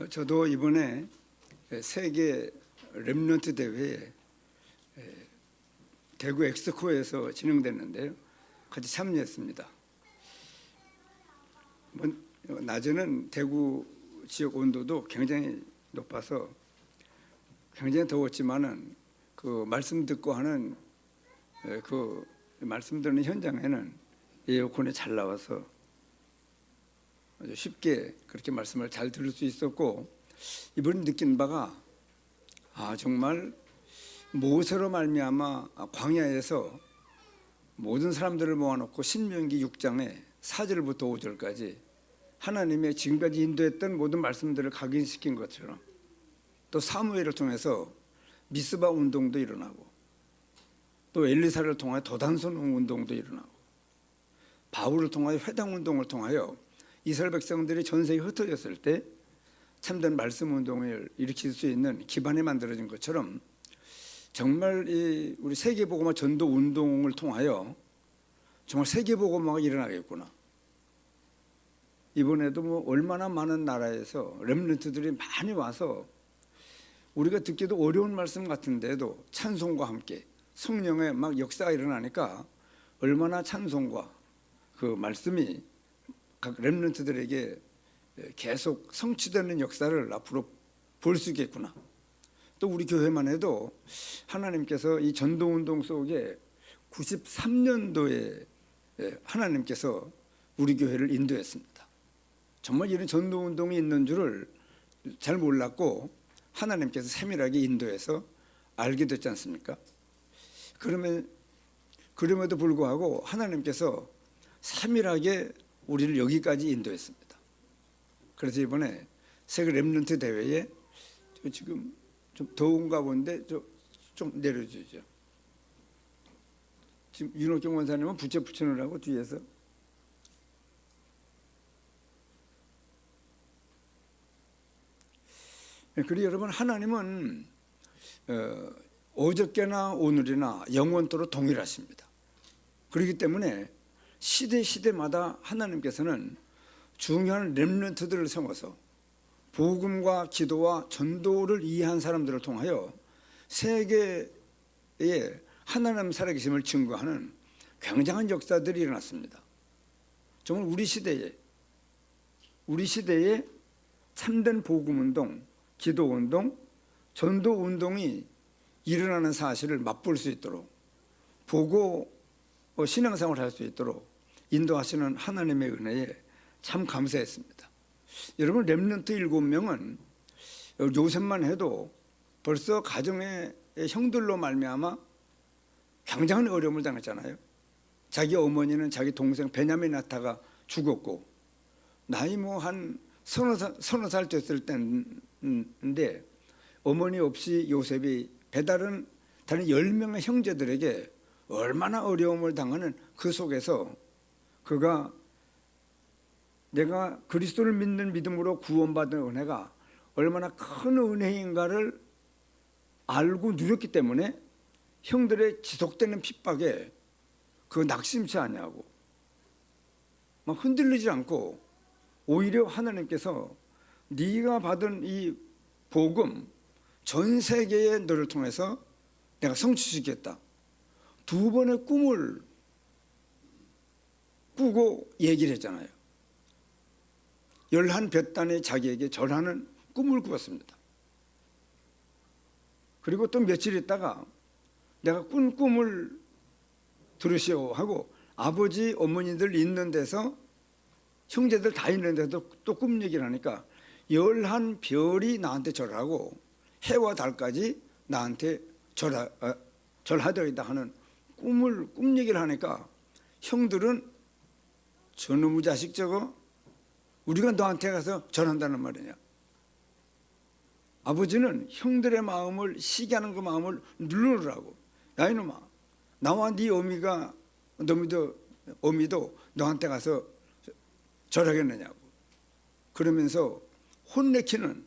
저도 이번에 세계 렘넌트 대회에 대구 엑스코에서 진행됐는데요. 같이 참여했습니다. 낮에는 대구 지역 온도도 굉장히 높아서 굉장히 더웠지만은 그 말씀 듣고 하는 그 말씀 듣는 현장에는 에어컨이 잘 나와서 아주 쉽게 그렇게 말씀을 잘 들을 수 있었고, 이번에 느낀 바가 정말 모세로 말미암아 광야에서 모든 사람들을 모아놓고 신명기 6장에 4절부터 5절까지 하나님의 지금까지 인도했던 모든 말씀들을 각인시킨 것처럼, 또 사무엘을 통해서 미스바 운동도 일어나고, 또 엘리사를 통하여 도단손 운동도 일어나고, 바울을 통하여 회당 운동을 통하여 이스라엘 백성들이 전 세계에 흩어졌을 때 참된 말씀 운동을 일으킬 수 있는 기반이 만들어진 것처럼, 정말 우리 세계복음화 전도 운동을 통하여 정말 세계복음화가 일어나겠구나. 이번에도 얼마나 많은 나라에서 렘넌트들이 많이 와서 우리가 듣기도 어려운 말씀 같은데도 찬송과 함께 성령의 막 역사가 일어나니까 얼마나 찬송과 그 말씀이 각 렘넌트들에게 계속 성취되는 역사를 앞으로 볼 수 있겠구나. 또 우리 교회만 해도 하나님께서 이 전도운동 속에 93년도에 하나님께서 우리 교회를 인도했습니다. 정말 이런 전도운동이 있는 줄을 잘 몰랐고 하나님께서 세밀하게 인도해서 알게 됐지 않습니까? 그럼에도 불구하고 하나님께서 세밀하게 우리를 여기까지 인도했습니다. 그래서 이번에 세계 렘넌트 대회에 지금 좀 더운가 본데 좀 내려주죠. 지금 윤옥경 원사님은 부채 붙여놓으라고 뒤에서. 그리고 여러분, 하나님은 어저께나 오늘이나 영원토록 동일하십니다. 그렇기 때문에 시대마다 하나님께서는 중요한 렘넌트들을 세워서 복음과 기도와 전도를 이해한 사람들을 통하여 세계에 하나님 살아계심을 증거하는 굉장한 역사들이 일어났습니다. 정말 우리 시대에 참된 복음운동, 기도운동, 전도운동이 일어나는 사실을 맛볼 수 있도록, 보고 신앙생활을 할 수 있도록 인도하시는 하나님의 은혜에 참 감사했습니다. 여러분, 렘넌트 7명은 요셉만 해도 벌써 가정의 형들로 말미암아 굉장한 어려움을 당했잖아요. 자기 어머니는 자기 동생 베냐민 나타가 죽었고, 나이 한 서너 살 됐을 때인데 어머니 없이 요셉이 다른 10명의 형제들에게 얼마나 어려움을 당하는 그 속에서 그가 내가 그리스도를 믿는 믿음으로 구원받은 은혜가 얼마나 큰 은혜인가를 알고 누렸기 때문에 형들의 지속되는 핍박에 낙심치 아니하고 막 흔들리지 않고, 오히려 하나님께서 네가 받은 이 복음 전 세계의 너를 통해서 내가 성취시켰다. 2번의 꿈을 꾸고 얘기를 했잖아요. 11볕단이 자기에게 절하는 꿈을 꾸었습니다. 그리고 또 며칠 있다가 내가 꾼 꿈을 들으시오 하고 아버지 어머니들 있는 데서, 형제들 다 있는 데서 또 꿈 얘기를 하니까 11별이 나한테 절하고 해와 달까지 나한테 절하되어있다 하는 꿈 얘기를 하니까 형들은 저놈의 자식 저거 우리가 너한테 가서 절한다는 말이냐. 아버지는 형들의 마음을 시기하는 그 마음을 누르라고. 야 이놈아, 나와 네 어미도 너한테 가서 절하겠느냐고. 그러면서 혼내키는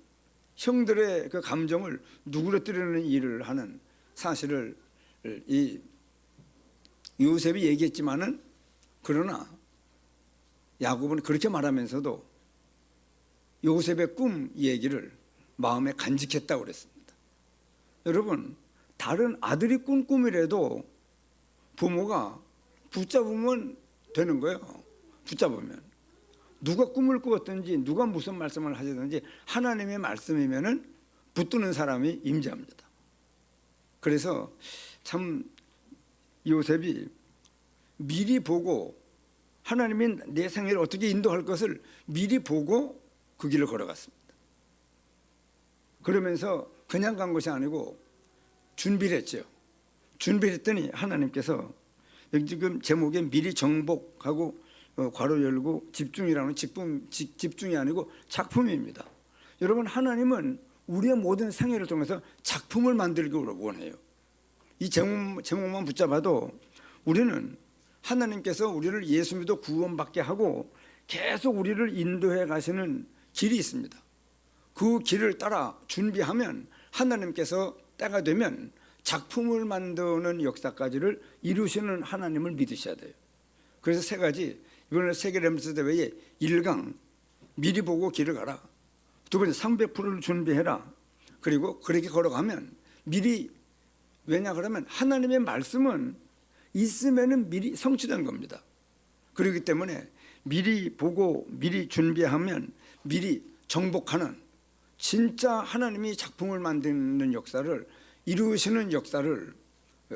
형들의 그 감정을 누그러뜨리는 일을 하는 사실을 이 요셉이 얘기했지만은, 그러나 야곱은 그렇게 말하면서도 요셉의 꿈 얘기를 마음에 간직했다고 그랬습니다. 여러분, 다른 아들이 꾼 꿈이라도 부모가 붙잡으면 되는 거예요. 붙잡으면. 누가 꿈을 꾸었든지 누가 무슨 말씀을 하시든지 하나님의 말씀이면은 붙드는 사람이 임재합니다. 그래서 참 요셉이 미리 보고 하나님이 내 생애를 어떻게 인도할 것을 미리 보고 그 길을 걸어갔습니다. 그러면서 그냥 간 것이 아니고 준비를 했죠. 준비를 했더니 하나님께서 여기 지금 제목에 미리 정복하고 괄호 열고 집중이라는 집중이 아니고 작품입니다. 여러분, 하나님은 우리의 모든 생애를 통해서 작품을 만들기 원해요. 이 제목만 붙잡아도 우리는 하나님께서 우리를 예수 믿어 구원받게 하고 계속 우리를 인도해 가시는 길이 있습니다. 그 길을 따라 준비하면 하나님께서 때가 되면 작품을 만드는 역사까지를 이루시는 하나님을 믿으셔야 돼요. 그래서 세 가지, 이번에 세계 렘스 대회에 1강 미리 보고 길을 가라. 두 번째 300%를 준비해라. 그리고 그렇게 걸어가면 미리, 왜냐 그러면 하나님의 말씀은 있으면은 미리 성취된 겁니다. 그렇기 때문에 미리 보고 미리 준비하면 미리 정복하는 진짜 하나님이 작품을 만드는 역사를 이루시는 역사를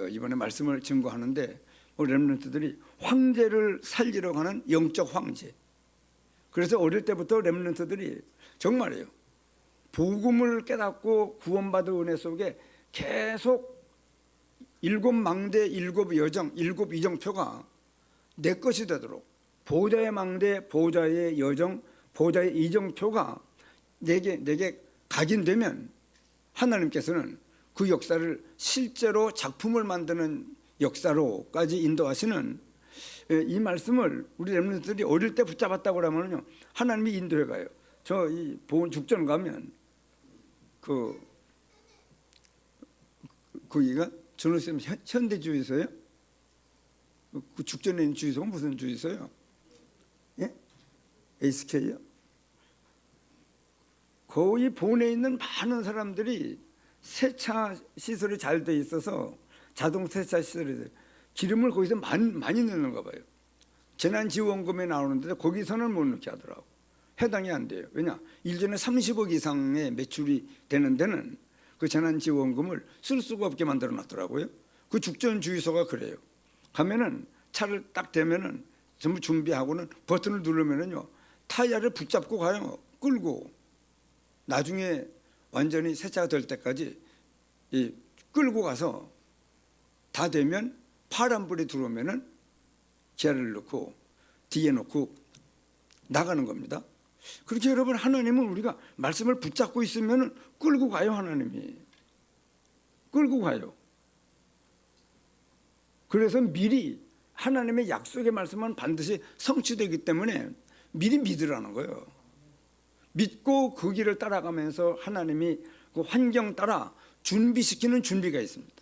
이번에 말씀을 증거하는데, 우리 렘넌트들이 황제를 살리러 가는 영적 황제. 그래서 어릴 때부터 렘넌트들이 정말이에요, 복음을 깨닫고 구원받은 은혜 속에 계속 7망대 7여정 7이정표가 내 것이 되도록, 보호자의 망대 보호자의 여정 보호자의 이정표가 내게 각인되면 하나님께서는 그 역사를 실제로 작품을 만드는 역사로까지 인도하시는 이 말씀을 우리 렘넌트들이 어릴 때 붙잡았다고 하면요, 하나님이 인도해 가요. 저 이 보훈 죽전 가면 거기가 전우쌤 현대주의소예요? 그 죽전에 있는 주의소가 무슨 주의소예요? 예? ASK요? 거의 본에 있는 많은 사람들이 세차 시설이 잘 돼 있어서 자동 세차 시설이 기름을 거기서 많이 넣는가 봐요. 재난지원금에 나오는데 거기서는 못 넣게 하더라고. 해당이 안 돼요. 왜냐? 1년에 30억 이상의 매출이 되는 데는 그 재난지원금을 쓸 수가 없게 만들어 놨더라고요. 그 죽전주유소가 그래요. 가면은 차를 딱 대면은 전부 준비하고는 버튼을 누르면은요, 타이어를 붙잡고 가요. 끌고. 나중에 완전히 세차가 될 때까지 끌고 가서 다 되면 파란불이 들어오면은 기아를 넣고 뒤에 놓고 나가는 겁니다. 그렇게 여러분, 하나님은 우리가 말씀을 붙잡고 있으면은 끌고 가요. 하나님이 끌고 가요. 그래서 미리 하나님의 약속의 말씀은 반드시 성취되기 때문에 미리 믿으라는 거예요. 믿고 그 길을 따라가면서 하나님이 그 환경 따라 준비시키는 준비가 있습니다.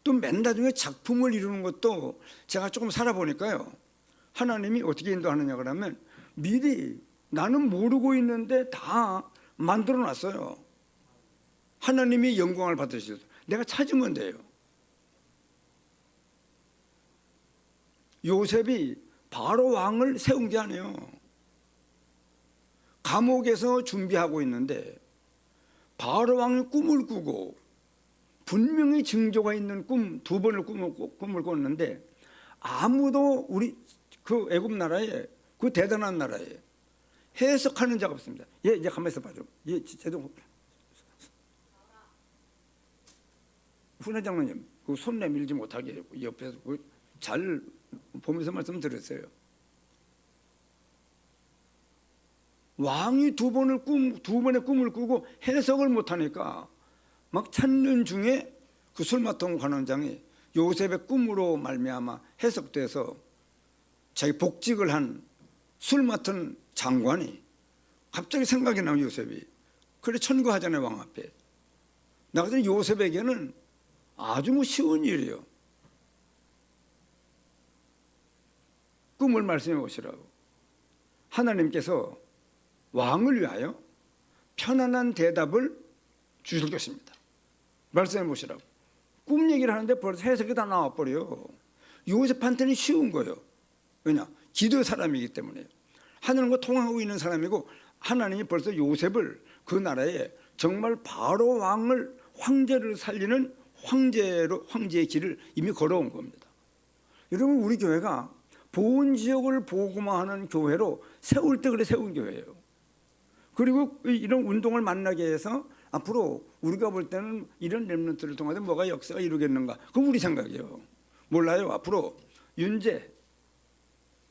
또 맨 나중에 작품을 이루는 것도 제가 조금 살아보니까요, 하나님이 어떻게 인도하느냐 그러면 미리 나는 모르고 있는데 다 만들어 놨어요. 하나님이 영광을 받으셔서 내가 찾으면 돼요. 요셉이 바로 왕을 세운 게 아니에요. 감옥에서 준비하고 있는데 바로 왕이 꿈을 꾸고 분명히 징조가 있는 두 번을 꿈을 꿨는데 아무도 우리 그 애굽 나라에, 그 대단한 나라에 해석하는 자가 없습니다. 이제 가만히 있어 봐줘. 제도 훈회장님 그 손 내밀지 못하게 옆에서 잘 보면서 말씀드렸어요. 왕이 두 번의 꿈을 꾸고 해석을 못하니까 막 찾는 중에 그 술 맡은 관원장이 요셉의 꿈으로 말미암아 해석돼서 자기 복직을 한 술 맡은 장관이 갑자기 생각이 나면 요셉이 그래 천거하잖아요. 왕 앞에. 나 같은 요셉에게는 아주 쉬운 일이에요. 꿈을 말씀해 보시라고. 하나님께서 왕을 위하여 편안한 대답을 주실 것입니다. 말씀해 보시라고. 꿈 얘기를 하는데 벌써 해석이 다 나와버려요. 요셉한테는 쉬운 거예요. 왜냐? 기도의 사람이기 때문에. 하나님과 통하고 있는 사람이고 하나님이 벌써 요셉을 그 나라에 정말 바로 왕을 황제를 살리는 황제의 길을 이미 걸어온 겁니다. 여러분, 우리 교회가 보은 지역을 보고만 교회로 세울 때 그래 세운 교회예요. 그리고 이런 운동을 만나게 해서 앞으로 우리가 볼 때는 이런 렘넌트를 통해서 뭐가 역사가 이루겠는가? 그건 우리 생각이에요. 몰라요. 앞으로 윤재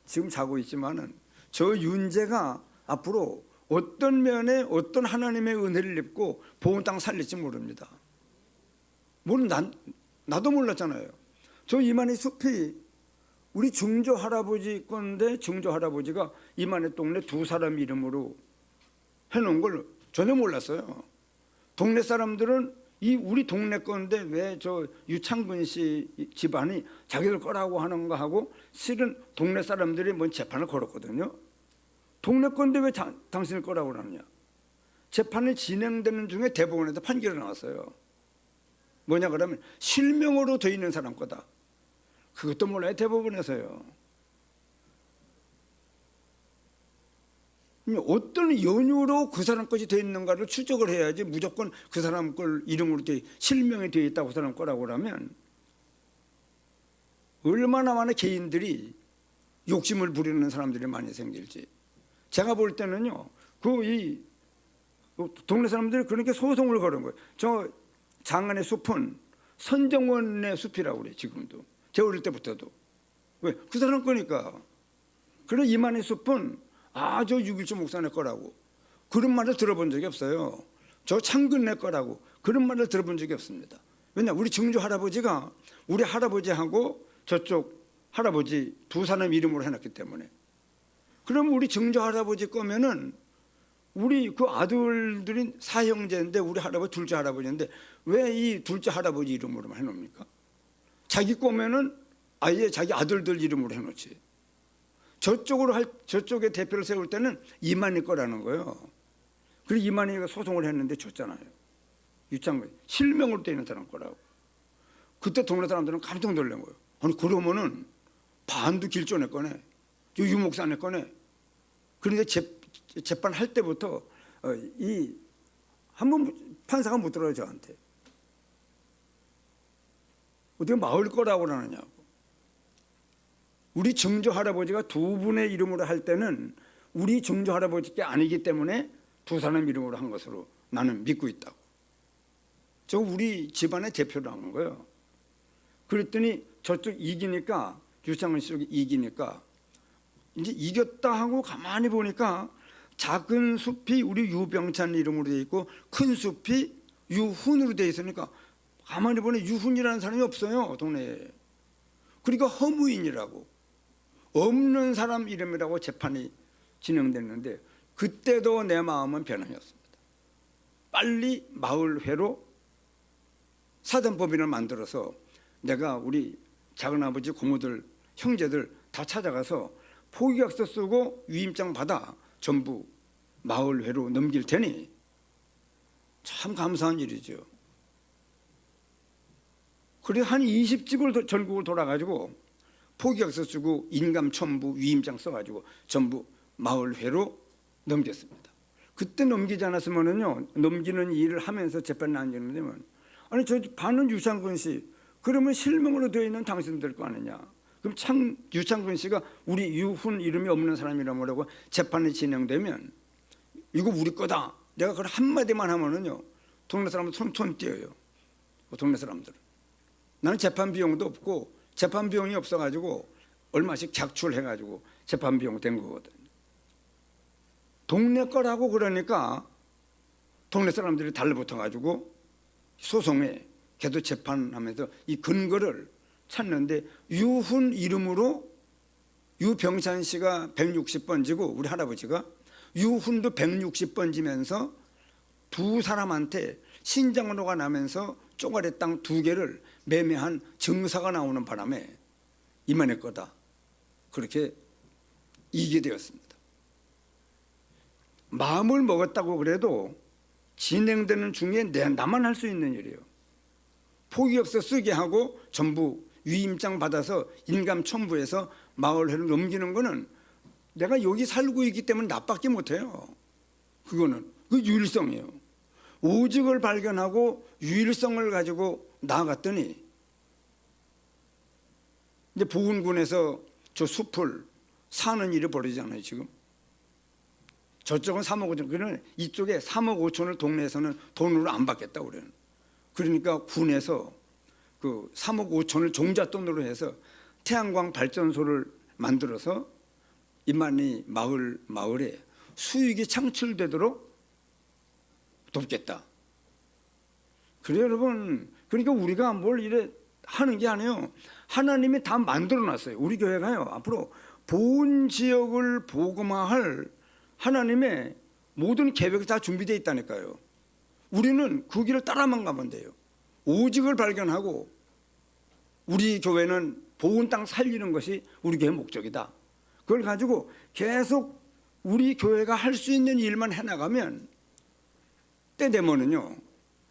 지금 자고 있지만은 저 윤재가 앞으로 어떤 면에 어떤 하나님의 은혜를 입고 보은 땅 살릴지 모릅니다. 나도 몰랐잖아요. 저 이만희 숲이 우리 중조 할아버지 건데 중조 할아버지가 이만희 동네 두 사람 이름으로 해놓은 걸 전혀 몰랐어요. 동네 사람들은 이 우리 동네 건데 왜 저 유창근 씨 집안이 자기들 거라고 하는가 하고 실은 동네 사람들이 뭔 재판을 걸었거든요. 동네 건데 왜 당신을 거라고 하느냐. 재판이 진행되는 중에 대법원에서 판결이 나왔어요. 뭐냐 그러면 실명으로 돼 있는 사람 거다. 그것도 몰라요. 대법원에서요. 어떤 연유로 그 사람 것이 되어 있는가를 추적을 해야지 무조건 그 사람 걸 이름으로 실명이 되어 있다고 그 사람 거라고 하면 얼마나 많은 개인들이 욕심을 부리는 사람들이 많이 생길지. 제가 볼 때는요, 이 동네 사람들이 그렇게 소송을 걸은 거예요. 저 장안의 숲은 선정원의 숲이라고 그래요. 지금도 제 어릴 때부터도. 왜? 그 사람 거니까. 그래 이만희 숲은 저 6.17 목사네 거라고 그런 말을 들어본 적이 없어요. 저 창근네 거라고 그런 말을 들어본 적이 없습니다. 왜냐? 우리 증조 할아버지가 우리 할아버지하고 저쪽 할아버지 두 사람 이름으로 해놨기 때문에. 그럼 우리 증조 할아버지 거면은 우리 그 아들들이 사형제인데 우리 할아버지 둘째 할아버지인데 왜 이 둘째 할아버지 이름으로만 해놓습니까? 자기 거면은 아예 자기 아들들 이름으로 해놓지. 저쪽에 대표를 세울 때는 이만희 거라는 거예요. 그리고 이만희가 소송을 했는데 졌잖아요. 유창근 실명으로 되어 있는 사람 거라고. 그때 동네 사람들은 깜짝 놀란 거예요. 아니 그러면은 반도 길조내 거네. 유 목사네 거네. 그런데 재판할 때부터 한번 판사가 묻더라고요. 저한테. 어떻게 마을 거라고 그러느냐고. 우리 증조 할아버지가 두 분의 이름으로 할 때는 우리 증조 할아버지께 아니기 때문에 두 사람 이름으로 한 것으로 나는 믿고 있다고. 저 우리 집안의 대표로 한 거예요. 그랬더니 저쪽 이기니까 유창근 씨 쪽이 이기니까 이제 이겼다 하고 가만히 보니까 작은 숲이 우리 유병찬 이름으로 돼 있고 큰 숲이 유훈으로 돼 있으니까 가만히 보니 유훈이라는 사람이 없어요. 동네에. 그러니까 허무인이라고 없는 사람 이름이라고 재판이 진행됐는데 그때도 내 마음은 변함이었습니다. 빨리 마을회로 사전법인을 만들어서 내가 우리 작은아버지 고모들 형제들 다 찾아가서 포기각서 쓰고 위임장 받아 전부 마을회로 넘길 테니 참 감사한 일이죠. 그래서 한 20집을 전국을 돌아가지고 포기각서 쓰고 인감 첨부 위임장 써가지고 전부 마을회로 넘겼습니다. 그때 넘기지 않았으면은요, 넘기는 일을 하면서 재판이 안 되면 아니 저 반은 유창근 씨 그러면 실명으로 되어 있는 당신들 거 아니냐. 그럼 유창근 씨가 우리 유훈 이름이 없는 사람이라고 뭐라고 재판이 진행되면 이거 우리 거다. 내가 그걸 한마디만 하면은요, 동네 사람들 손 띄어요. 동네 사람들. 나는 재판 비용도 없고 재판 비용이 없어가지고 얼마씩 작출해가지고 재판 비용 된 거거든. 동네 거라고 그러니까 동네 사람들이 달라붙어가지고 소송에 걔도 재판하면서 이 근거를 찾는데 유훈 이름으로 유병찬 씨가 160번지고 우리 할아버지가 유훈도 160번지면서 두 사람한테 신장으로가 나면서 쪼가리 땅 2개를 매매한 증서가 나오는 바람에 이만의 거다. 그렇게 이기게 되었습니다. 마음을 먹었다고 그래도 진행되는 중에 나만 할 수 있는 일이에요. 포기역서 쓰게 하고 전부 위임장 받아서 인감 첨부해서 마을회를 넘기는 거는 내가 여기 살고 있기 때문에 나밖에 못해요. 그거는 그 유일성이에요. 오직을 발견하고 유일성을 가지고 나아갔더니 이제 보훈군에서 저 숲을 사는 일이 벌어지잖아요. 지금 저쪽은 3억 5천, 그러면 이쪽에 3억 5천을 동네에서는 돈으로 안 받겠다 그래요. 그러니까 군에서 그 3억 5천을 종잣돈으로 해서 태양광 발전소를 만들어서 이만희 마을에 수익이 창출되도록 돕겠다. 그래요, 여러분. 그러니까 우리가 뭘 이래 하는 게 아니에요. 하나님이 다 만들어놨어요. 우리 교회가요, 앞으로 보훈 지역을 복음화할 하나님의 모든 계획이 다 준비되어 있다니까요. 우리는 그 길을 따라만 가면 돼요. 오직을 발견하고 우리 교회는 보훈 땅 살리는 것이 우리 교회의 목적이다. 그걸 가지고 계속 우리 교회가 할 수 있는 일만 해나가면 때 되면은요,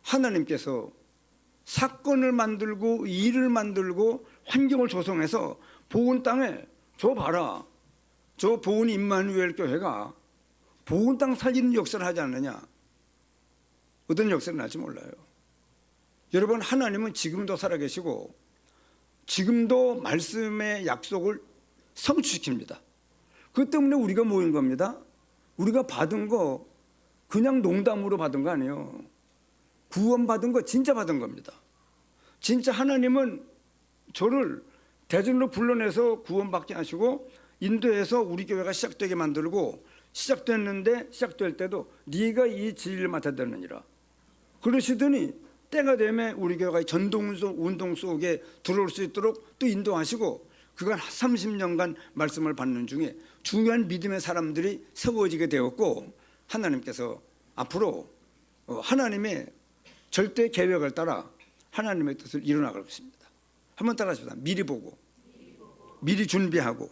하나님께서 사건을 만들고 일을 만들고 환경을 조성해서 보훈 땅에 저 봐라, 저 보훈 임마누엘 교회가 보훈 땅 살리는 역사를 하지 않느냐. 어떤 역사를 할지 몰라요. 여러분, 하나님은 지금도 살아계시고 지금도 말씀의 약속을 성취시킵니다. 그 때문에 우리가 모인 겁니다. 우리가 받은 거 그냥 농담으로 받은 거 아니에요. 구원받은 거 진짜 받은 겁니다. 진짜 하나님은 저를 대전으로 불러내서 구원받게 하시고 인도해서 우리 교회가 시작되게 만들고 시작됐는데 시작될 때도 네가 이 진리를 맡아야 되느니라 그러시더니 때가 되면 우리 교회가 운동 속에 들어올 수 있도록 또 인도하시고 그간 30년간 말씀을 받는 중에 중요한 믿음의 사람들이 세워지게 되었고 하나님께서 앞으로 하나님의 절대 계획을 따라 하나님의 뜻을 이뤄나갈 것입니다. 한번 따라하십시다. 미리 보고 미리 준비하고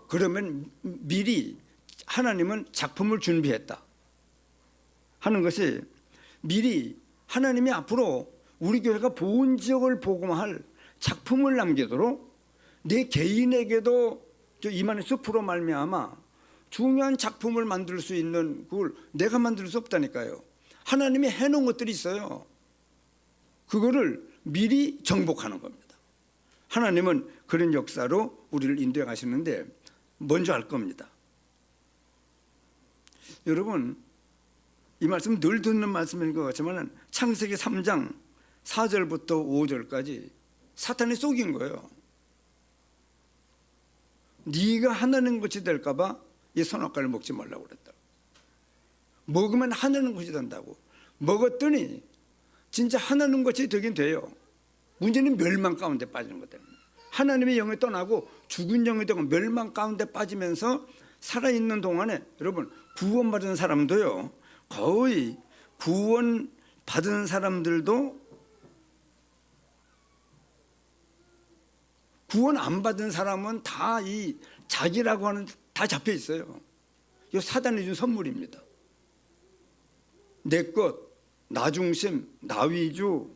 그러면 미리 하나님은 작품을 준비했다 하는 것이 미리 하나님이 앞으로 우리 교회가 보훈 지역을 복음화할 작품을 남기도록 내 개인에게도 이만희 숲으로 말미암아 중요한 작품을 만들 수 있는 그걸 내가 만들 수 없다니까요. 하나님이 해놓은 것들이 있어요. 그거를 미리 정복하는 겁니다. 하나님은 그런 역사로 우리를 인도해 가시는데 먼저 할 겁니다. 여러분, 이 말씀 늘 듣는 말씀인 것 같지만 창세기 3장 4절부터 5절까지 사탄이 속인 거예요. 네가 하나님 것이 될까 봐 이 선악과를 먹지 말라고 그랬다. 먹으면 하나님 것이 된다고. 먹었더니 진짜 하나님 것이 되긴 돼요. 문제는 멸망 가운데 빠지는 것 때문에. 하나님의 영이 떠나고 죽은 영이 되고 멸망 가운데 빠지면서 살아있는 동안에 여러분 구원받은 사람도요, 거의 구원받은 사람들도 구원 안 받은 사람은 다 이 자기라고 하는 다 잡혀 있어요. 이 사단이 준 선물입니다. 내 것, 나 중심, 나 위주,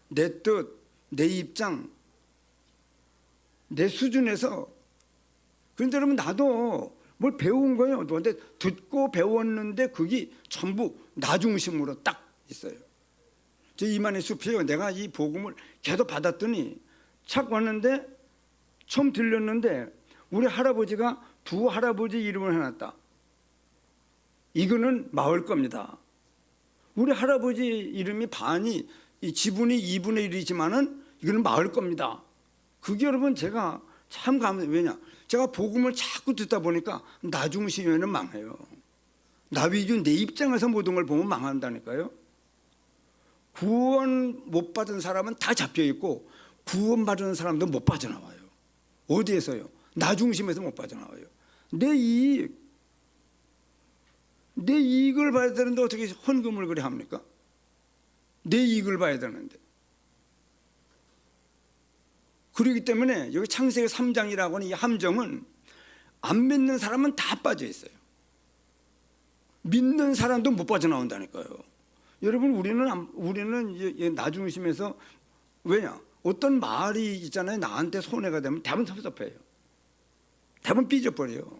내 뜻, 내 입장, 내 수준에서. 그런데 여러분 나도 뭘 배운 거예요. 근데 듣고 배웠는데 그게 전부 나 중심으로 딱 있어요. 저 이만희 숲이요. 내가 이 복음을 계속 받았더니 착 왔는데 처음 들렸는데 우리 할아버지가 두 할아버지 이름을 해놨다. 이거는 마을 겁니다. 우리 할아버지 이름이 반이 이 지분이 2분의 1이지만은 이거는 마을 겁니다. 그게 여러분 제가 참 왜냐? 제가 복음을 자꾸 듣다 보니까 나 중심에는 망해요. 나 위주 내 입장에서 모든 걸 보면 망한다니까요. 구원 못 받은 사람은 다 잡혀 있고 구원 받은 사람도 못 빠져나와요. 어디에서요? 나 중심에서 못 빠져나와요. 내 이익을 봐야 되는데 어떻게 헌금을 그래 합니까? 내 이익을 봐야 되는데. 그렇기 때문에 여기 창세기 3장이라고 하는 이 함정은 안 믿는 사람은 다 빠져 있어요. 믿는 사람도 못 빠져나온다니까요. 여러분, 우리는 이제 나 중심에서, 왜냐? 어떤 말이 있잖아요. 나한테 손해가 되면 대부분 섭섭해요. 대부분 삐져버려요.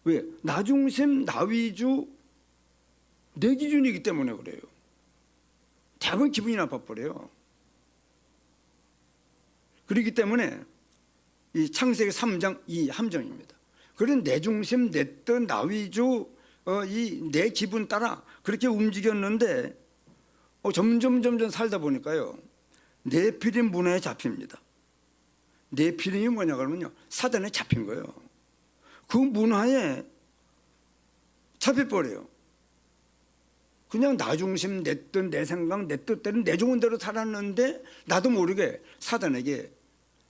왜? 나 중심, 나 위주, 내 기준이기 때문에 그래요. 대부분 기분이 나빠버려요. 그렇기 때문에 이 창세기 3장 이 함정입니다. 그런 내 중심, 내 뜻, 나 위주, 이 내 기분 따라 그렇게 움직였는데 점점 살다 보니까요, 네피림 문화에 잡힙니다. 네피림이 뭐냐 그러면요, 사단에 잡힌 거예요. 그 문화에 잡혀버려요. 그냥 나 중심, 내 뜻, 내 생각, 내 뜻대로 내 좋은 대로 살았는데 나도 모르게 사단에게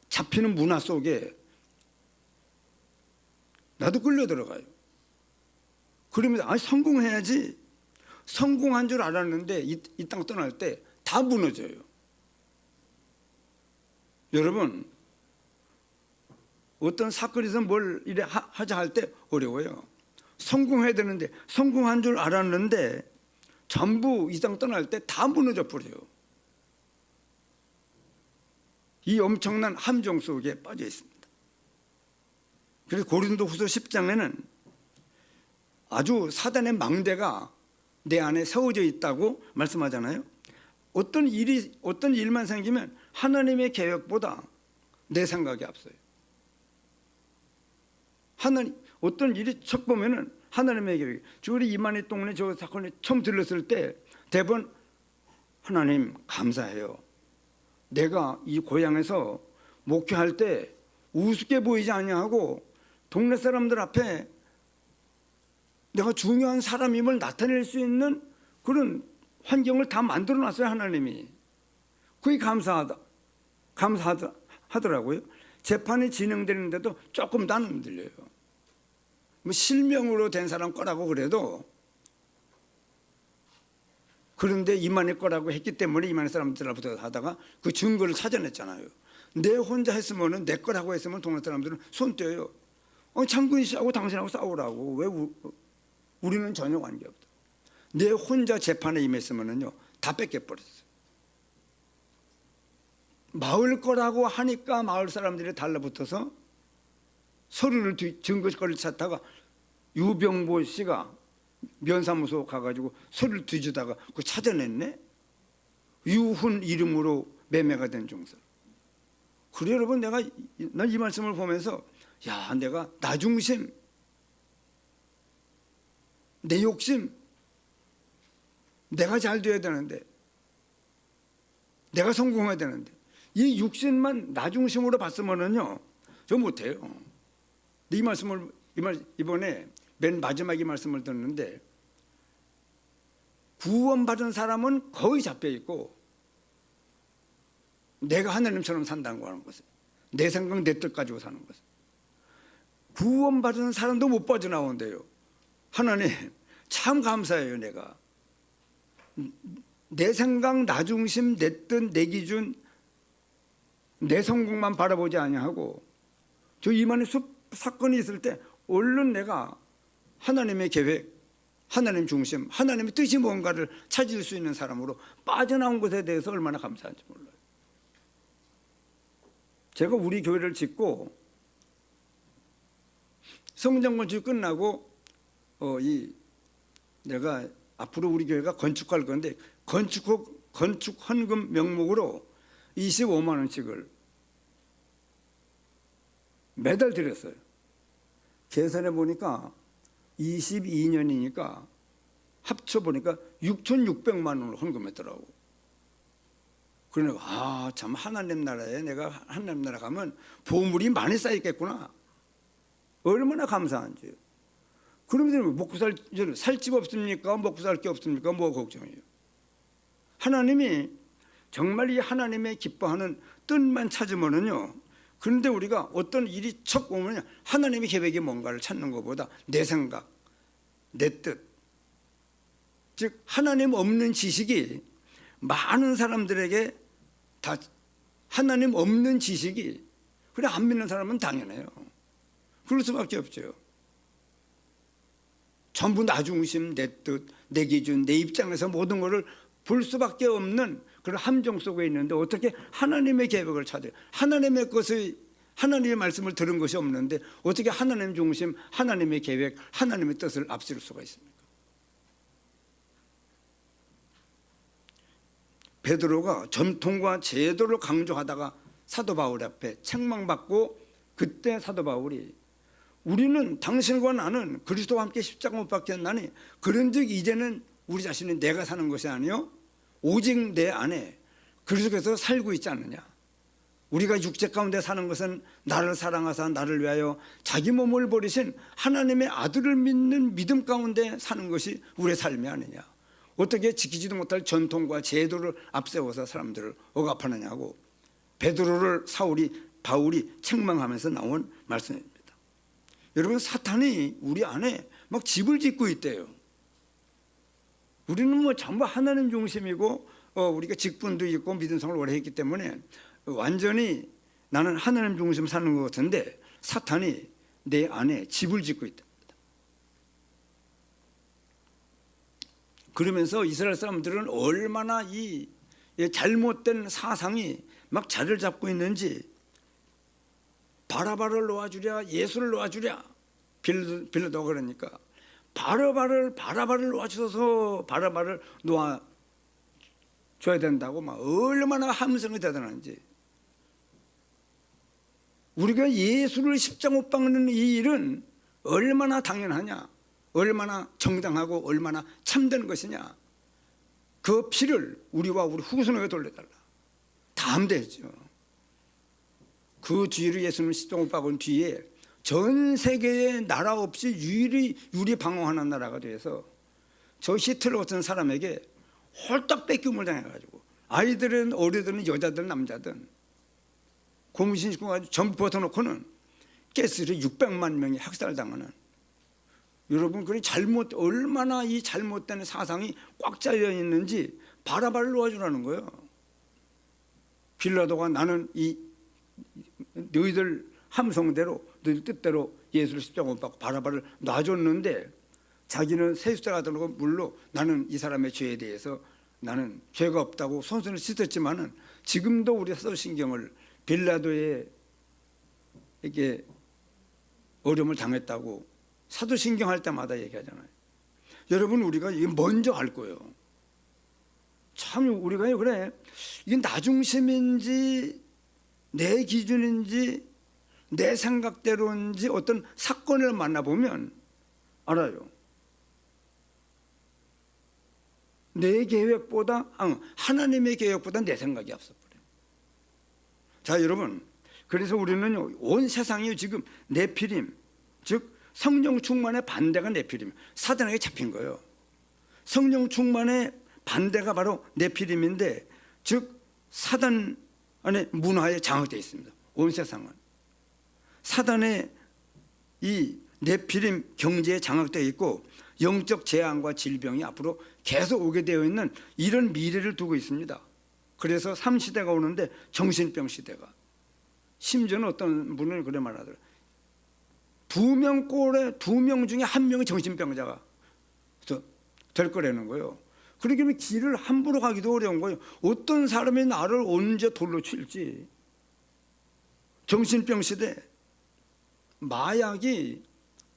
잡히는 문화 속에 나도 끌려 들어가요. 그러면서 성공해야지. 성공한 줄 알았는데 이 땅 떠날 때 다 무너져요. 여러분, 어떤 사건에서 뭘 이래 하자 할 때 어려워요. 성공해야 되는데 성공한 줄 알았는데 전부 이 땅 떠날 때 다 무너져 버려요. 이 엄청난 함정 속에 빠져 있습니다. 그래서 고린도후서 10장에는 아주 사단의 망대가 내 안에 세워져 있다고 말씀하잖아요. 어떤 일만 생기면 하나님의 계획보다 내 생각이 앞서요. 어떤 일이 척 보면은 하나님의 계획. 우리 이만희 동네 저 사건이 처음 들렸을 때 대부분 하나님 감사해요. 내가 이 고향에서 목회할 때 우습게 보이지 아니하고 동네 사람들 앞에 내가 중요한 사람임을 나타낼 수 있는 그런 환경을 다 만들어 놨어요, 하나님이. 그게 감사하더라고요. 재판이 진행되는데도 조금 더 안 흔들려요. 뭐 실명으로 된 사람 거라고 그래도, 그런데 이만희 거라고 했기 때문에 이만희 사람들부터 하다가 그 증거를 찾아냈잖아요. 내 혼자 했으면은, 내 거라고 했으면 동네 사람들은 손 떼요. 장군이 씨하고 당신하고 싸우라고. 왜 우리는 전혀 관계없다. 내 혼자 재판에 임했으면은요, 다 뺏겨버렸어요. 마을 거라고 하니까 마을 사람들이 달라붙어서 서류를 증거거리를 찾다가 유병보 씨가 면사무소 가가지고 서류를 뒤지다가 그거 찾아냈네. 유훈 이름으로 매매가 된 종사. 그래 여러분, 난 이 말씀을 보면서 내가 나 중심, 내 욕심, 내가 잘 돼야 되는데, 내가 성공해야 되는데, 이 육신만 나 중심으로 봤으면은요, 저 못해요. 이 말씀을 이번에 맨 마지막 이 말씀을 듣는데, 구원받은 사람은 거의 잡혀 있고 내가 하나님처럼 산다고 하는 것은, 내 생각 내 뜻 가지고 사는 것은, 구원받은 사람도 못 빠져나온대요. 하나님 참 감사해요. 내가 내 생각, 나 중심, 내 뜻, 내 기준, 내 성공만 바라보지 아니하고, 저 이만희 사건이 있을 때 얼른 내가 하나님의 계획, 하나님 중심, 하나님의 뜻이 뭔가를 찾을 수 있는 사람으로 빠져나온 것에 대해서 얼마나 감사한지 몰라요. 제가 우리 교회를 짓고 성전 건축 끝나고 내가 앞으로 우리 교회가 건축할 건데 건축 헌금 명목으로 25만 원씩을 매달 드렸어요. 계산해 보니까 22년이니까 합쳐 보니까 6,600만 원을 헌금했더라고. 그러니까 참 하나님 나라에, 내가 하나님 나라 가면 보물이 많이 쌓였겠구나. 얼마나 감사한지. 그러면 먹고 살 집 없습니까? 먹고 살 게 없습니까? 뭐가 걱정이에요. 하나님이 정말 이 하나님의 기뻐하는 뜻만 찾으면은요, 그런데 우리가 어떤 일이 척 오면 하나님의 계획이 뭔가를 찾는 것보다 내 생각, 내 뜻, 즉 하나님 없는 지식이 많은 사람들에게 다, 하나님 없는 지식이, 그래 안 믿는 사람은 당연해요. 그럴 수밖에 없죠. 전부 나 중심, 내 뜻, 내 기준, 내 입장에서 모든 것을 볼 수밖에 없는 그런 함정 속에 있는데 어떻게 하나님의 계획을 찾아요? 하나님의 것을, 하나님의 말씀을 들은 것이 없는데 어떻게 하나님 중심, 하나님의 계획, 하나님의 뜻을 앞세울 수가 있습니까? 베드로가 전통과 제도를 강조하다가 사도 바울 앞에 책망받고, 그때 사도 바울이 우리는 당신과 나는 그리스도와 함께 십자가 못 박혔나니 그런즉 이제는 우리 자신이 내가 사는 것이 아니요 오직 내 안에 그리스도께서 살고 있지 않느냐. 우리가 육체 가운데 사는 것은 나를 사랑하사 나를 위하여 자기 몸을 버리신 하나님의 아들을 믿는 믿음 가운데 사는 것이 우리의 삶이 아니냐. 어떻게 지키지도 못할 전통과 제도를 앞세워서 사람들을 억압하느냐고 베드로를 바울이 책망하면서 나온 말씀입니다. 여러분, 사탄이 우리 안에 막 집을 짓고 있대요. 우리는 뭐 전부 하나님 중심이고 우리가 직분도 있고 믿음 생활을 오래 했기 때문에 완전히 나는 하나님 중심 사는 것 같은데 사탄이 내 안에 집을 짓고 있다. 그러면서 이스라엘 사람들은 얼마나 이 잘못된 사상이 막 자리를 잡고 있는지, 바라바를 놓아주랴, 예수를 놓아주랴, 빌라도가 그러니까 바라바를 놓아주셔서 바라바를 놓아줘야 된다고 막 얼마나 함성이 대단한지. 우리가 예수를 십자가 못 박는 이 일은 얼마나 당연하냐, 얼마나 정당하고 얼마나 참된 것이냐. 그 피를 우리와 우리 후손에게 돌려달라. 다 암대했죠. 그 뒤로 예수는 십자가 못 박은 뒤에 전 세계에 나라 없이 유리 방어하는 나라가 돼서 저 히틀러 같은 사람에게 홀딱 뺏김을 당해가지고 아이들은, 어린이들은, 여자든 남자든 고무신 신고 가지고 전부 벗어놓고는 가스로 600만 명이 학살당하는. 여러분, 그 얼마나 이 잘못된 사상이 꽉 짜여 있는지 바라바를 놓아주라는 거예요. 빌라도가 나는 너희들 함성대로, 너희들 뜻대로 예수를 십자가 못 박고 바라바를 놔줬는데 자기는 세숫대가 들고 물로 나는 이 사람의 죄에 대해서 나는 죄가 없다고 손수를 씻었지만은 지금도 우리 사도신경을 빌라도에게 어려움을 당했다고 사도신경 할 때마다 얘기하잖아요. 여러분, 우리가 이게 먼저 알 거예요. 참 우리가 그래, 이게 나 중심인지 내 기준인지 내 생각대로인지 어떤 사건을 만나보면 알아요. 내 계획보다, 하나님의 계획보다 내 생각이 앞서버려요. 자, 여러분, 그래서 우리는 온 세상이 지금 네피림, 즉 성령 충만의 반대가 네피림, 사단에게 잡힌 거예요. 성령 충만의 반대가 바로 네피림인데, 즉 사단 안에 문화에 장악되어 있습니다. 온 세상은 사단의 이 네피림 경제에 장악되어 있고 영적 재앙과 질병이 앞으로 계속 오게 되어 있는 이런 미래를 두고 있습니다. 그래서 3시대가 오는데 정신병 시대가, 심지어는 어떤 분은 그래 말하더라고요. 2명 중에 1명이 정신병자가 될 거라는 거예요. 그러기 때문에 길을 함부로 가기도 어려운 거예요. 어떤 사람이 나를 언제 돌로 칠지. 정신병 시대, 마약이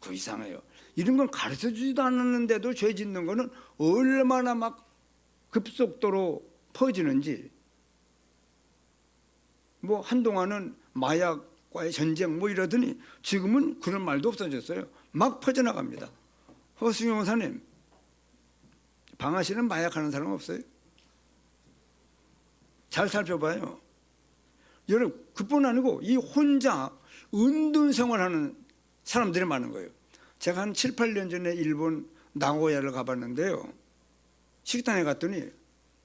그 이상해요. 이런 건 가르쳐주지도 않았는데도 죄 짓는 거는 얼마나 막 급속도로 퍼지는지. 뭐 한동안은 마약과의 전쟁 뭐 이러더니 지금은 그런 말도 없어졌어요. 막 퍼져나갑니다. 허승용 원사님, 방아씨는 마약하는 사람 없어요? 잘 살펴봐요. 여러분, 그뿐 아니고 이 혼자 은둔 생활하는 사람들이 많은 거예요. 제가 한 7, 8년 전에 일본 나고야를 가봤는데요. 식당에 갔더니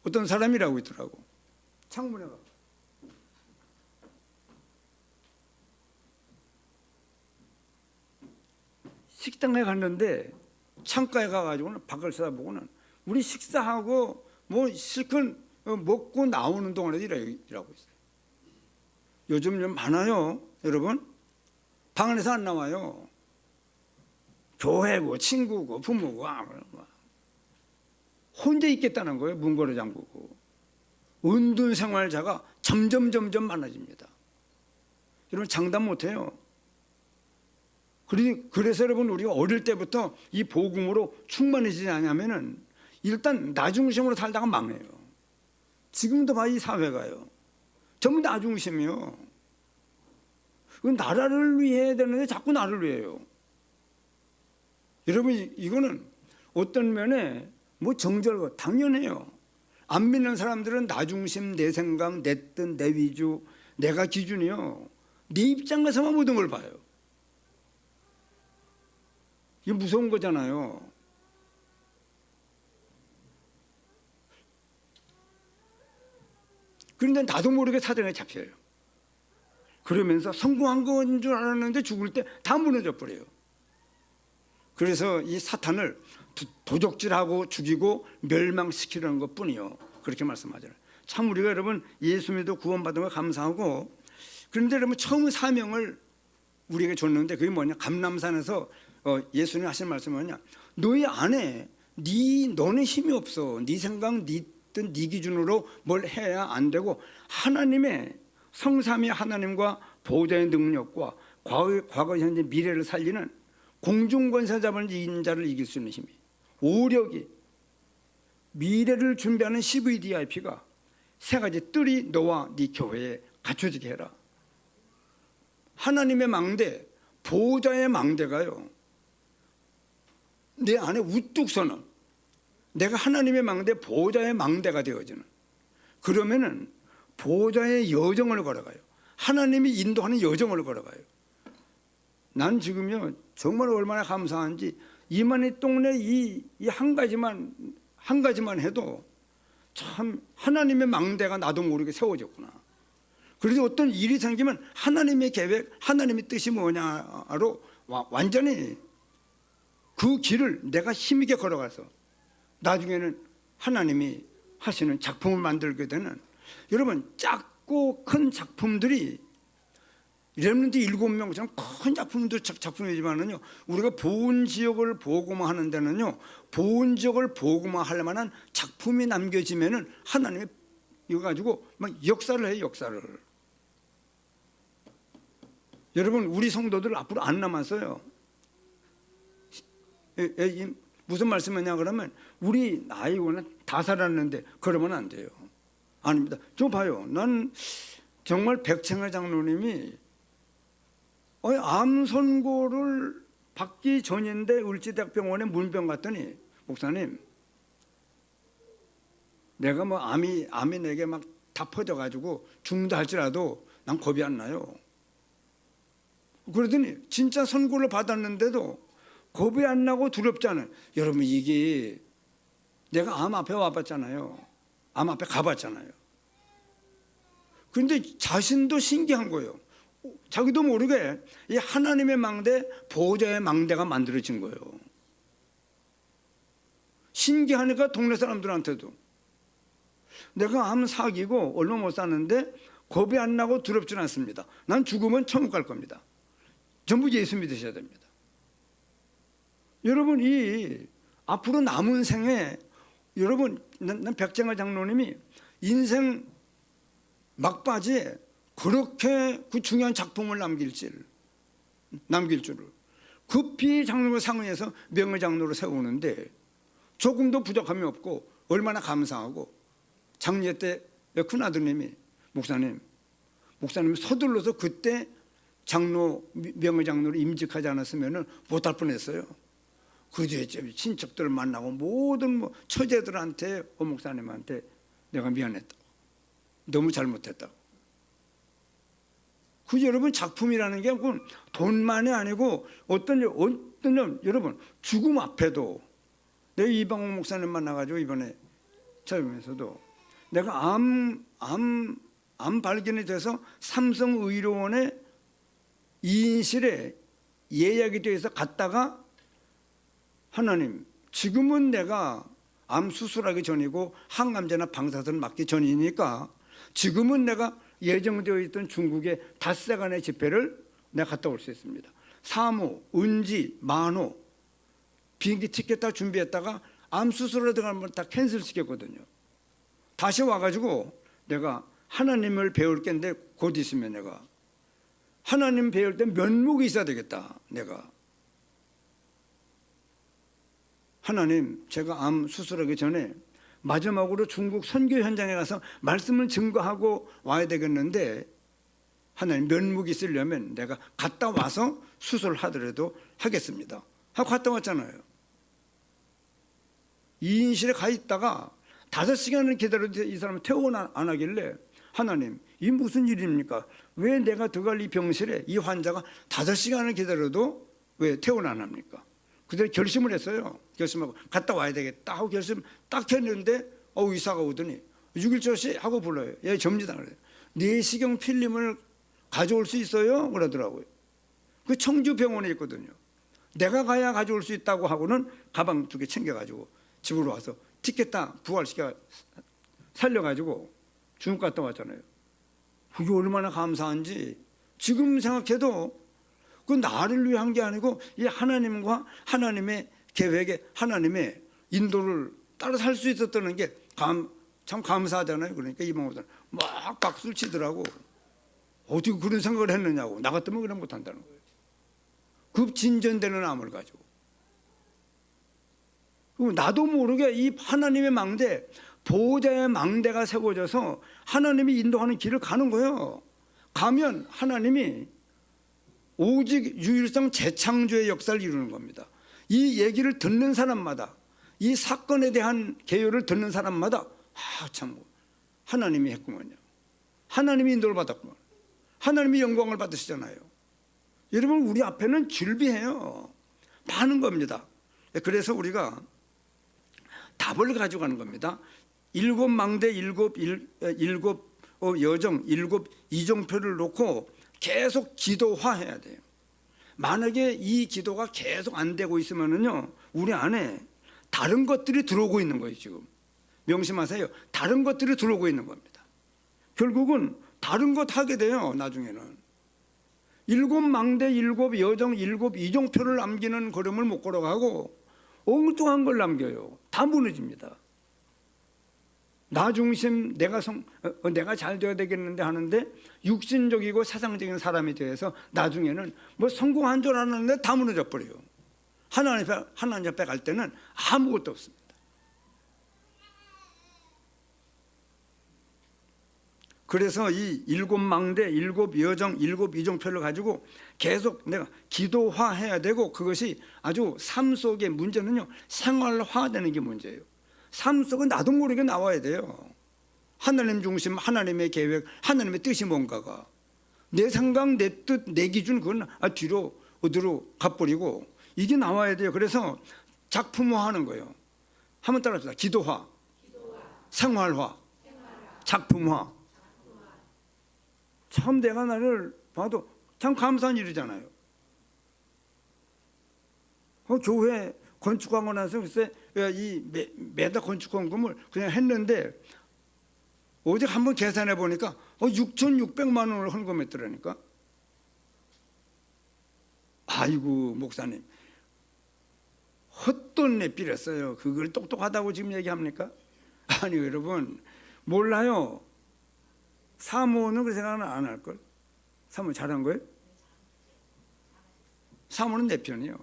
어떤 사람이라고 있더라고. 창문에 가. 식당에 갔는데 창가에 가가지고는 밖을 쳐다보고는 우리 식사하고 뭐 실컷 먹고 나오는 동안에도 일하고 있어요. 요즘 좀 많아요, 여러분. 방 안에서 안 나와요. 교회고 친구고 부모고 혼자 있겠다는 거예요. 문고리 잠그고. 은둔 생활자가 점점 많아집니다. 여러분 장담 못해요. 그래서 여러분 우리가 어릴 때부터 이 복음으로 충만해지지 않으면은 일단 나중심으로 살다가 망해요. 지금도 봐 이 사회가요. 전부 나중심이요. 나라를 위해 해야 되는데 자꾸 나를 위해요. 여러분 이거는 어떤 면에 뭐 정절과 당연해요. 안 믿는 사람들은 나중심, 내 생각, 내 뜻, 내 위주, 내가 기준이요. 네 입장에서만 모든 걸 봐요. 이게 무서운 거잖아요. 그런데 나도 모르게 사정에 잡혀요. 그러면서 성공한 건 줄 알았는데 죽을 때 다 무너져 버려요. 그래서 이 사탄을 도적질하고 죽이고 멸망시키려는 것뿐이요. 그렇게 말씀하잖아요. 참 우리가 여러분 예수 믿어 구원받은 거 감사하고, 그런데 여러분 처음 사명을 우리에게 줬는데 그게 뭐냐? 감람산에서 예수님 하신 말씀이 뭐냐? 너희 안에 너는 힘이 없어. 네 생각, 네 뜻, 네 기준으로 뭘 해야 안 되고 하나님의 성삼위 하나님과 보호자의 능력과 과거, 현재, 미래를 살리는 공중권세 잡은 인자를 이길 수 있는 힘이, 오력이, 미래를 준비하는 CVDIP가 세 가지 뜰이 너와 네 교회에 갖춰지게 해라. 하나님의 망대, 보호자의 망대가요, 내 안에 우뚝 서는, 내가 하나님의 망대, 보호자의 망대가 되어지는, 그러면은 보호자의 여정을 걸어가요. 하나님이 인도하는 여정을 걸어가요. 난 지금요 정말 얼마나 감사한지, 이만희 동네 이 한 가지만 해도 참 하나님의 망대가 나도 모르게 세워졌구나. 그래서 어떤 일이 생기면 하나님의 계획, 하나님의 뜻이 뭐냐로 완전히 그 길을 내가 힘있게 걸어가서 나중에는 하나님이 하시는 작품을 만들게 되는, 여러분 작고 큰 작품들이 렘넌트 7명처럼 큰 작품이지만은요, 우리가 보은 지역을 복음화하는 데는요, 보은 지역을 복음화할 만한 작품이 남겨지면은 하나님이 이거 가지고 막 역사를 해요. 역사를. 여러분 우리 성도들 앞으로 안 남았어요. 무슨 말씀이냐 그러면 우리 아이고는 다 살았는데 그러면 안 돼요. 아닙니다. 저 봐요. 난 정말 백창일 장로님이 암 선고를 받기 전인데 을지대학병원에 문병 갔더니, 목사님 내가 뭐 암이 내게 막 다 퍼져가지고 죽는다 할지라도 난 겁이 안 나요. 그러더니 진짜 선고를 받았는데도 겁이 안 나고 두렵지 않아요. 여러분 이게 내가 암 앞에 와봤잖아요. 암 앞에 가봤잖아요. 그런데 자신도 신기한 거예요. 자기도 모르게 이 하나님의 망대, 보호자의 망대가 만들어진 거예요. 신기하니까 동네 사람들한테도 내가 암 사귀고 얼마 못 사는데 겁이 안 나고 두렵진 않습니다. 난 죽으면 천국 갈 겁니다. 전부 예수 믿으셔야 됩니다. 여러분 이 앞으로 남은 생에, 여러분 난 백정아 장로님이 인생 막바지에 그렇게 그 중요한 작품을 남길 줄을 급히 장로를 상의해서 명예장로로 세우는데 조금도 부족함이 없고 얼마나 감사하고, 장례 때 큰아드님이 목사님 서둘러서 그때 명예장로로 임직하지 않았으면 못할 뻔했어요. 그 뒤에 친척들 만나고 모든 처제들한테 목사님한테 내가 미안했다고, 너무 잘못했다고. 그 여러분 작품이라는 게 돈만이 아니고 어떤 여러분 죽음 앞에도, 내가 이방호 목사님 만나가지고 이번에 찾으면서도 내가 암 발견이 돼서 삼성의료원에 2인실에 예약이 돼서 갔다가, 하나님 지금은 내가 암 수술하기 전이고 항암제나 방사선 맞기 전이니까 지금은 내가 예정되어 있던 중국의 닷새간의 집회를 내가 갔다 올 수 있습니다. 사모, 은지, 만호 비행기 티켓 다 준비했다가 암 수술을 들어가면 다 캔슬 시켰거든요. 다시 와가지고 내가 하나님을 배울 게인데 곧 있으면 내가 하나님 배울 때 면목이 있어야 되겠다. 내가 하나님, 제가 암 수술하기 전에 마지막으로 중국 선교 현장에 가서 말씀을 증거하고 와야 되겠는데 하나님, 면목이 있으려면 내가 갔다 와서 수술하더라도 하겠습니다 하고 갔다 왔잖아요. 2인실에 가 있다가 5시간을 기다려도 이 사람은 퇴원 안 하길래 하나님, 이 무슨 일입니까? 왜 내가 들어갈 이 병실에 이 환자가 5시간을 기다려도 왜 퇴원 안 합니까? 그대로 결심을 했어요. 결심하고 갔다 와야 되겠다 하고 결심 딱 했는데 의사가 오더니 6일조씨 하고 불러요. 예, 접니다. 그래요. 내시경 필름을 가져올 수 있어요? 그러더라고요. 그 청주병원에 있거든요. 내가 가야 가져올 수 있다고 하고는 가방 2개 챙겨가지고 집으로 와서 티켓 다 부활시켜 살려가지고 중국 갔다 왔잖아요. 그게 얼마나 감사한지 지금 생각해도 그 나를 위한 게 아니고 이 하나님과 하나님의 계획에 하나님의 인도를 따라 살 수 있었다는 게 참 감사하잖아요. 그러니까 이방원들은 막 박수를 치더라고. 어떻게 그런 생각을 했느냐고. 나 같으면 그냥 못한다는 거예요. 급진전되는 암을 가지고. 나도 모르게 이 하나님의 망대, 보호자의 망대가 세워져서 하나님이 인도하는 길을 가는 거예요. 가면 하나님이 오직 유일성 재창조의 역사를 이루는 겁니다. 이 얘기를 듣는 사람마다, 이 사건에 대한 개요를 듣는 사람마다 참 하나님이 했구먼요. 하나님이 인도를 받았구먼. 하나님이 영광을 받으시잖아요. 여러분, 우리 앞에는 줄비해요. 많은 겁니다. 그래서 우리가 답을 가져가는 겁니다. 7망대, 7 여정, 7 이정표를 놓고 계속 기도화해야 돼요. 만약에 이 기도가 계속 안 되고 있으면요, 우리 안에 다른 것들이 들어오고 있는 거예요. 지금 명심하세요. 다른 것들이 들어오고 있는 겁니다. 결국은 다른 것 하게 돼요. 나중에는 7망대, 7 여정, 7 이정표를 남기는 걸음을 못 걸어가고 엉뚱한 걸 남겨요. 다 무너집니다. 나 중심, 내가 잘 되어야 되겠는데 하는데 육신적이고 세상적인 사람이 되어서 나중에는 뭐 성공한 줄 알았는데 다 무너져 버려요. 하나님 앞에 갈 때는 아무것도 없습니다. 그래서 이 7망대, 7 여정, 7 이정표를 가지고 계속 내가 기도화해야 되고, 그것이 아주 삶 속의 문제는요, 생활화되는 게 문제예요. 삶 속은 나도 모르게 나와야 돼요. 하나님 중심, 하나님의 계획, 하나님의 뜻이 뭔가가. 내 생각, 내 뜻, 내 기준, 그건 뒤로 어디로 가버리고 이게 나와야 돼요. 그래서 작품화하는 거예요. 한번 따라합시다. 기도화, 생활화, 작품화. 참 내가 나를 봐도 참 감사한 일이잖아요. 교회 건축하고 나서 글쎄 이 매달 건축헌금을 그냥 했는데 어제 한번 계산해 보니까 6,600만 원을 헌금했더라니까. 아이고 목사님, 헛돈 내필했어요. 그걸 똑똑하다고 지금 얘기합니까? 아니 여러분, 몰라요. 사모는 그 생각은 안 할걸? 사모 잘한 거예요? 사모는 내 편이요.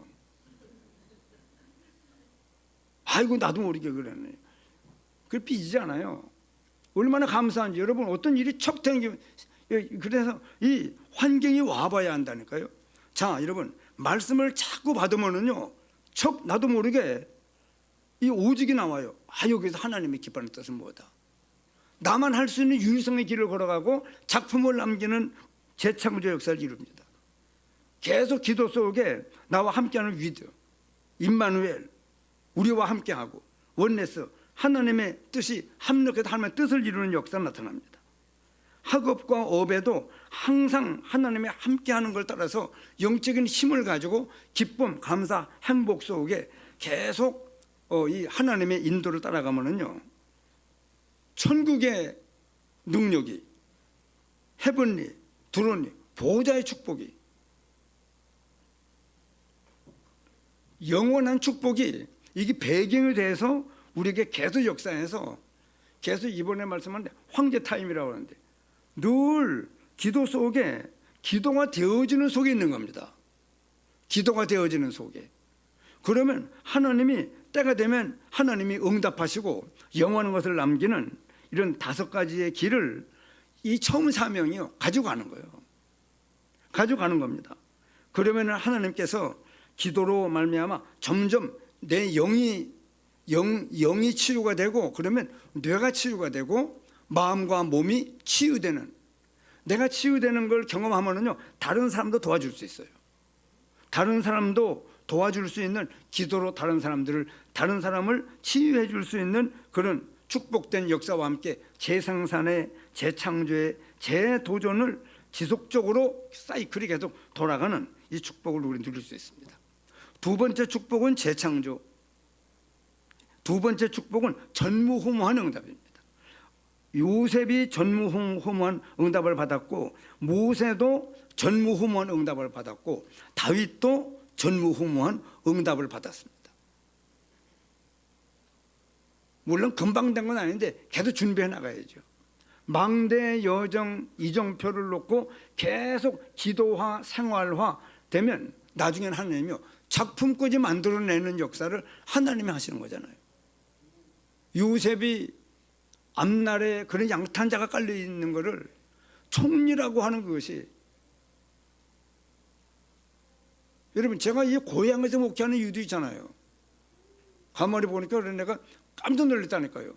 아이고 나도 모르게 그랬네. 그걸 삐지지 않아요. 얼마나 감사한지. 여러분, 어떤 일이 척 땡기면, 그래서 이 환경이 와봐야 한다니까요. 자 여러분, 말씀을 자꾸 받으면은요, 척 나도 모르게 이 오직이 나와요. 여기서 하나님의 기뻐하는 뜻은 뭐다. 나만 할 수 있는 유일성의 길을 걸어가고 작품을 남기는 재창조 역사를 이룹니다. 계속 기도 속에 나와 함께하는 위드, 임마누엘, 우리와 함께하고 원네스, 하나님의 뜻이 합력해서 하나님의 뜻을 이루는 역사가 나타납니다. 학업과 업에도 항상 하나님의 함께하는 걸 따라서 영적인 힘을 가지고 기쁨, 감사, 행복 속에 계속 이 하나님의 인도를 따라가면은요, 천국의 능력이, 헤븐리, 드론리, 보호자의 축복이 영원한 축복이 이게 배경이 돼서 우리에게 계속 역사에서 계속 이번에 말씀한 황제 타임이라고 하는데 늘 기도 속에 기도가 되어지는 속에 있는 겁니다. 기도가 되어지는 속에. 그러면 하나님이 때가 되면 하나님이 응답하시고 영원한 것을 남기는 이런 5가지의 길을 이 처음 사명이요 가져가는 거예요. 가져가는 겁니다. 그러면 하나님께서 기도로 말미암아 점점 내 영이 치유가 되고 그러면 뇌가 치유가 되고 마음과 몸이 치유되는, 내가 치유되는 걸 경험하면은요 다른 사람도 도와줄 수 있어요. 다른 사람도 도와줄 수 있는 기도로 다른 사람을 치유해 줄 수 있는 그런 축복된 역사와 함께 재생산의, 재창조의, 재도전을 지속적으로 사이클이 계속 돌아가는 이 축복을 우리는 누릴 수 있습니다. 두 번째 축복은 재창조. 두 번째 축복은 전무후무한 응답입니다. 요셉이 전무후무한 응답을 받았고 모세도 전무후무한 응답을 받았고 다윗도 전무후무한 응답을 받았습니다. 물론 금방 된 건 아닌데 계속 준비해 나가야죠. 망대 여정 이정표를 놓고 계속 기도화 생활화 되면 나중에는 하나님이요 작품까지 만들어내는 역사를 하나님이 하시는 거잖아요. 요셉이 앞날에 그런 양탄자가 깔려 있는 것을 총리라고 하는 것이, 여러분 제가 이 고향에서 목회하는 이유도 있잖아요. 가만히 보니까 그런 내가 깜짝 놀랐다니까요.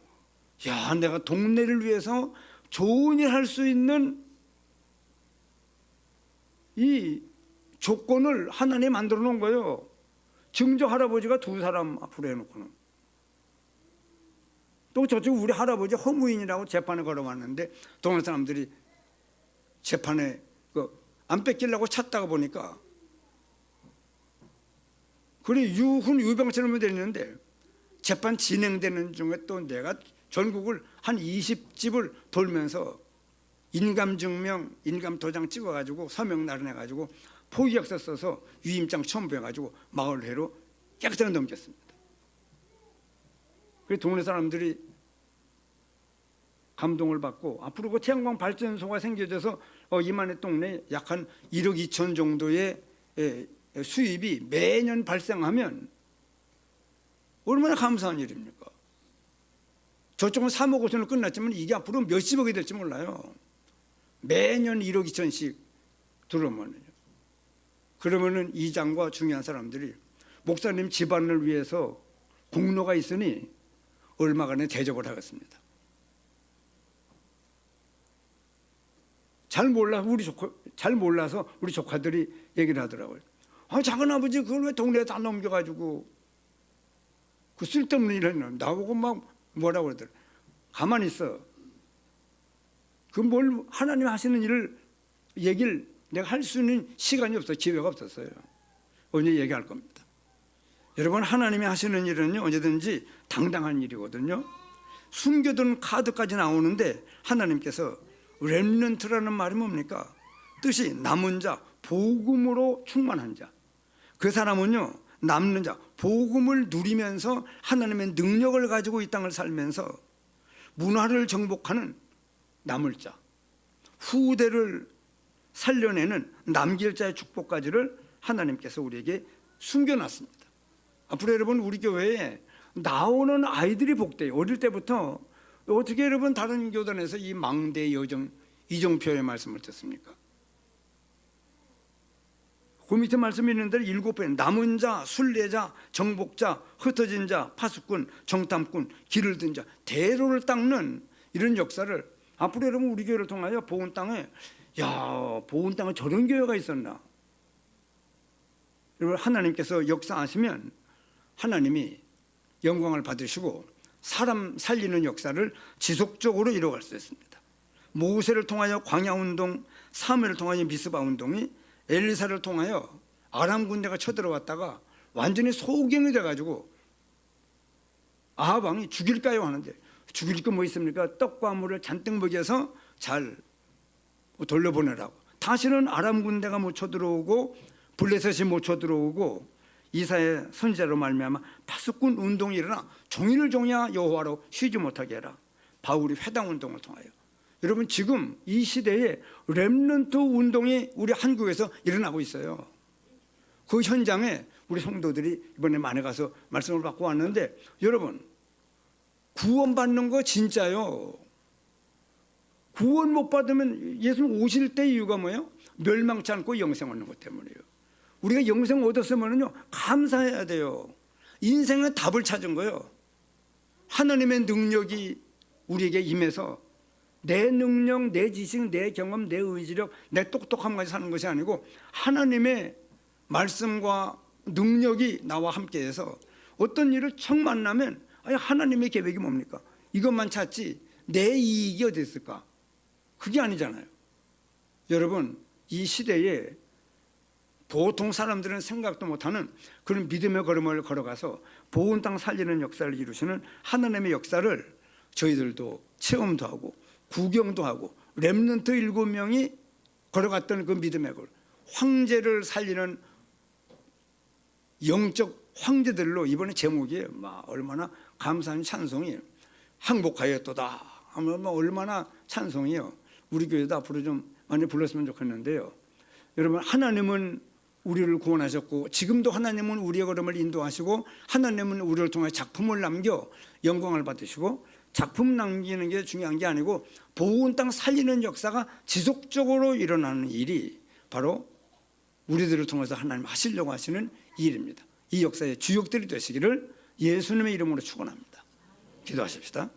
야, 내가 동네를 위해서 좋은 일 할 수 있는 이 조건을 하나님이 만들어 놓은 거예요. 증조 할아버지가 2사람 앞으로 해놓고는 또 저쪽 우리 할아버지 허무인이라고 재판에 걸어왔는데 동네 사람들이 재판에 안 뺏기려고 찾다가 보니까 그래 유병처럼 되는데 재판 진행되는 중에 또 내가 전국을 한 20집을 돌면서 인감증명, 인감도장 찍어가지고 서명 날인해가지고 포기약서 써서 유임장 첨부해가지고 마을회로 깨끗하게 넘겼습니다. 그래서 동네 사람들이 감동을 받고 앞으로 그 태양광 발전소가 생겨져서 이만희 동네에 약 한 1억 2천 정도의 수입이 매년 발생하면 얼마나 감사한 일입니까? 저쪽은 3억 5천으로 끝났지만 이게 앞으로 몇십억이 될지 몰라요. 매년 1억 2천씩 들어오면요. 그러면은 이장과 중요한 사람들이 목사님 집안을 위해서 공로가 있으니 얼마간에 대접을 하겠습니다. 잘 몰라서 우리 조카들이 얘기를 하더라고요. 작은아버지 그걸 왜 동네에 다 넘겨가지고 그 쓸데없는 일을 했나. 나보고 막 뭐라고 그러더라. 가만히 있어. 그 뭘 하나님 하시는 일을 얘기를 내가 할 수 있는 시간이 없어. 기회가 없었어요. 언제 얘기할 겁니다. 여러분 하나님이 하시는 일은요 언제든지 당당한 일이거든요. 숨겨둔 카드까지 나오는데 하나님께서 렘넌트라는 말이 뭡니까? 뜻이 남은 자, 복음으로 충만한 자. 그 사람은요 남는 자, 복음을 누리면서 하나님의 능력을 가지고 이 땅을 살면서 문화를 정복하는 남을 자, 후대를 살려내는 남길 자의 축복까지를 하나님께서 우리에게 숨겨놨습니다. 앞으로 여러분 우리 교회에 나오는 아이들이 복돼요. 어릴 때부터 어떻게 여러분 다른 교단에서 이 망대 여정 이정표의 말씀을 듣습니까? 그 밑에 말씀이 있는 대로 7번 남은 자, 순례자, 정복자, 흩어진 자, 파수꾼, 정탐꾼, 길을 든 자, 대로를 닦는 이런 역사를 앞으로 여러분 우리 교회를 통하여 보은 땅에 보은 땅에 저런 교회가 있었나? 여러분 하나님께서 역사하시면 하나님이 영광을 받으시고 사람 살리는 역사를 지속적으로 이루어갈 수 있습니다. 모세를 통하여 광야운동, 사무엘을 통하여 미스바 운동이, 엘리사를 통하여 아람 군대가 쳐들어왔다가 완전히 소경이 돼가지고 아합 왕이 죽일까요 하는데 죽일 거 뭐 있습니까? 떡과 물을 잔뜩 먹여서 잘 돌려보내라고. 다시는 아람 군대가 못 쳐들어오고 블레셋이 못 쳐들어오고 이사야 선지자로 말미암아 파수꾼 운동이 일어나 종일 종야 여호와로 쉬지 못하게 해라. 바울이 회당 운동을 통하여. 여러분 지금 이 시대에 렘넌트 운동이 우리 한국에서 일어나고 있어요. 그 현장에 우리 성도들이 이번에 만에 가서 말씀을 받고 왔는데, 여러분 구원받는 거 진짜요. 구원 못 받으면 예수님 오실 때 이유가 뭐예요? 멸망치 않고 영생 얻는 것 때문이에요. 우리가 영생 얻었으면요 감사해야 돼요. 인생의 답을 찾은 거예요. 하나님의 능력이 우리에게 임해서 내 능력, 내 지식, 내 경험, 내 의지력, 내 똑똑함까지 사는 것이 아니고 하나님의 말씀과 능력이 나와 함께해서 어떤 일을 처음 만나면 하나님의 계획이 뭡니까? 이것만 찾지 내 이익이 어디 있을까? 그게 아니잖아요. 여러분 이 시대에 보통 사람들은 생각도 못하는 그런 믿음의 걸음을 걸어가서 보온 땅 살리는 역사를 이루시는 하나님의 역사를 저희들도 체험도 하고 구경도 하고, 렘넌트 7명이 걸어갔던 그 믿음의 걸, 황제를 살리는 영적 황제들로 이번에 제목이 얼마나 감사한 찬송이에요. 항복하였도다 하면 얼마나 찬송이에요. 우리 교회도 앞으로 좀 많이 불렀으면 좋겠는데요. 여러분 하나님은 우리를 구원하셨고 지금도 하나님은 우리의 걸음을 인도하시고 하나님은 우리를 통해 작품을 남겨 영광을 받으시고, 작품 남기는 게 중요한 게 아니고 보온 땅 살리는 역사가 지속적으로 일어나는 일이 바로 우리들을 통해서 하나님 하시려고 하시는 일입니다. 이 역사의 주역들이 되시기를 예수님의 이름으로 축원합니다. 기도하십시다.